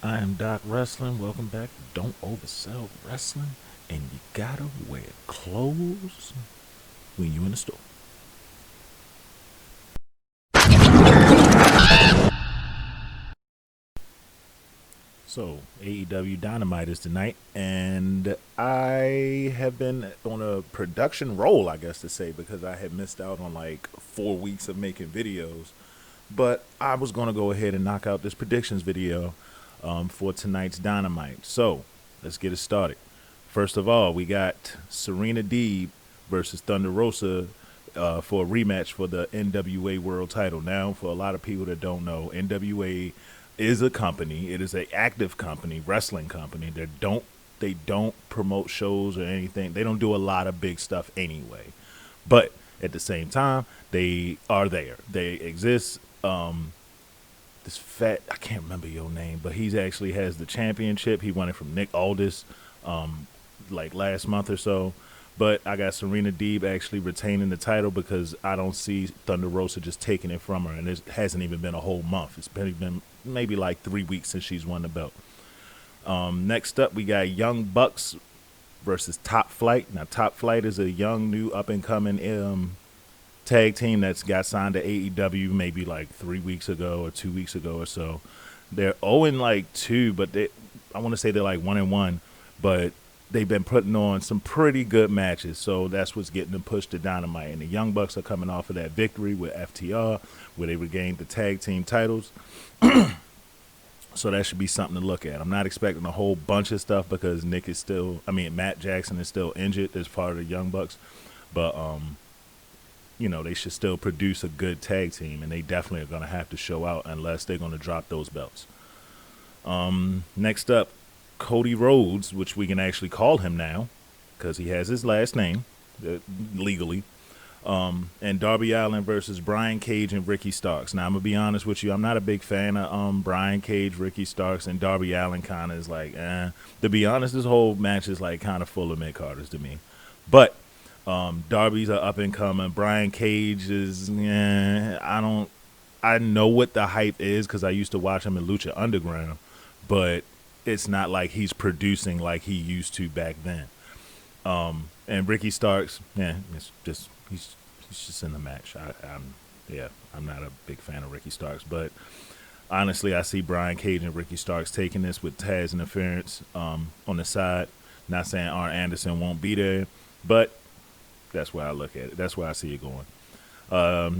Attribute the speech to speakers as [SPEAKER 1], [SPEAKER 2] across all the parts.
[SPEAKER 1] I am Doc Wrestling. Welcome back. Don't oversell wrestling, and you gotta wear clothes when you in the store. So AEW Dynamite is tonight, and I have been on a production roll, I guess to say, because I had missed out on like 4 weeks of making videos. But I was gonna go ahead and knock out this predictions video for tonight's Dynamite. So let's get it started. First of all, we got Serena Deeb versus Thunder Rosa for a rematch for the NWA World Title. Now, for a lot of people that don't know, NWA is a company. It is an active company, wrestling company. They don't promote shows or anything. They don't do a lot of big stuff anyway. But at the same time, they are there. They exist. This fat, I can't remember your name, but he's actually has the championship. He won it from Nick Aldis like last month or so. But I got Serena Deeb actually retaining the title because I don't see Thunder Rosa just taking it from her. And it hasn't even been a whole month. It's been maybe like 3 weeks since she's won the belt. Next up, we got Young Bucks versus Top Flight. Now, Top Flight is a young, new, up-and-coming tag team that's got signed to AEW maybe like 3 weeks ago or 2 weeks ago or so. They're 0-2, but I want to say they're like 1-1, but they've been putting on some pretty good matches, so that's what's getting them pushed to Dynamite. And the Young Bucks are coming off of that victory with FTR, where they regained the tag team titles. So that should be something to look at. I'm not expecting a whole bunch of stuff because Matt Jackson is still injured as part of the Young Bucks, but they should still produce a good tag team, and they definitely are going to have to show out unless they're going to drop those belts. Next up, Cody Rhodes, which we can actually call him now because he has his last name legally, and Darby Allin versus Brian Cage and Ricky Starks. Now, I'm going to be honest with you. I'm not a big fan of Brian Cage, Ricky Starks, and Darby Allin kind of is like, To be honest, this whole match is like kind of full of mid-carders to me. But Darby's are up and coming. Brian Cage is, I know what the hype is because I used to watch him in Lucha Underground, but it's not like he's producing like he used to back then. And Ricky Starks, he's just in the match. I'm not a big fan of Ricky Starks, but honestly, I see Brian Cage and Ricky Starks taking this with Taz interference on the side. Not saying Arn Anderson won't be there, but that's where I look at it. That's where I see it going.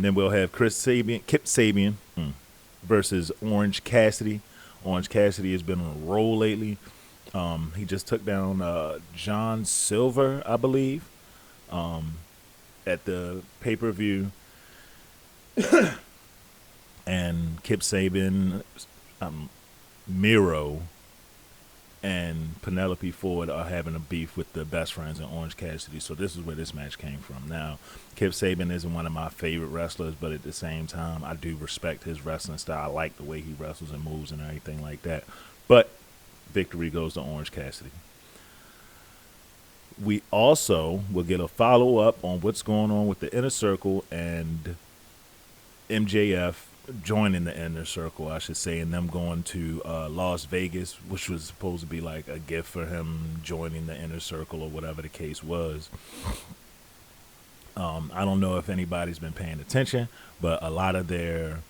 [SPEAKER 1] Then we'll have Kip Sabian versus Orange Cassidy. Orange Cassidy has been on a roll lately. He just took down John Silver, I believe, at the pay-per-view. And Kip Sabian, Miro, and Penelope Ford are having a beef with the best friends in Orange Cassidy. So this is where this match came from. Now, Kip Sabian isn't one of my favorite wrestlers, but at the same time, I do respect his wrestling style. I like the way he wrestles and moves and everything like that. But victory goes to Orange Cassidy. We also will get a follow-up on what's going on with the Inner Circle and MJF joining the Inner Circle, I should say, and them going to Las Vegas, which was supposed to be like a gift for him joining the Inner Circle or whatever the case was. I don't know if anybody's been paying attention, but a lot of their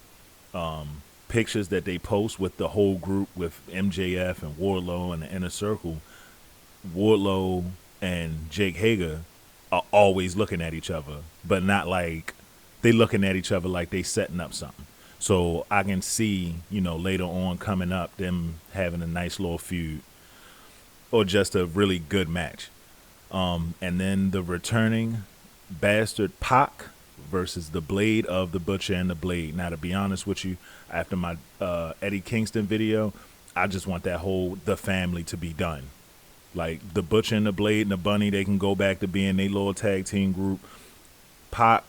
[SPEAKER 1] pictures that they post with the whole group with MJF and Wardlow and the Inner Circle, Wardlow and Jake Hager are always looking at each other, but not like they looking at each other like they setting up something. So I can see, later on coming up, them having a nice little feud or just a really good match. And then the returning bastard Pac versus the Blade of the Butcher and the Blade. Now, to be honest with you, after my Eddie Kingston video, I just want the family to be done. Like the Butcher and the Blade and the Bunny, they can go back to being their little tag team group. Pac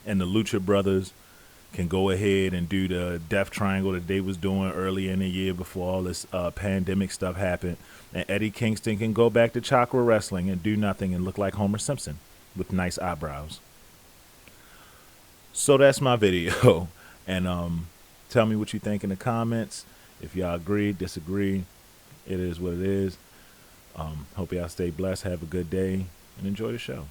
[SPEAKER 1] and the Lucha Brothers can go ahead and do the Death Triangle that they was doing earlier in the year before all this pandemic stuff happened. And Eddie Kingston can go back to Chakra Wrestling and do nothing and look like Homer Simpson with nice eyebrows. So that's my video. And Tell me what you think in the comments. If y'all agree, disagree, it is what it is. Hope y'all stay blessed, have a good day, and enjoy the show.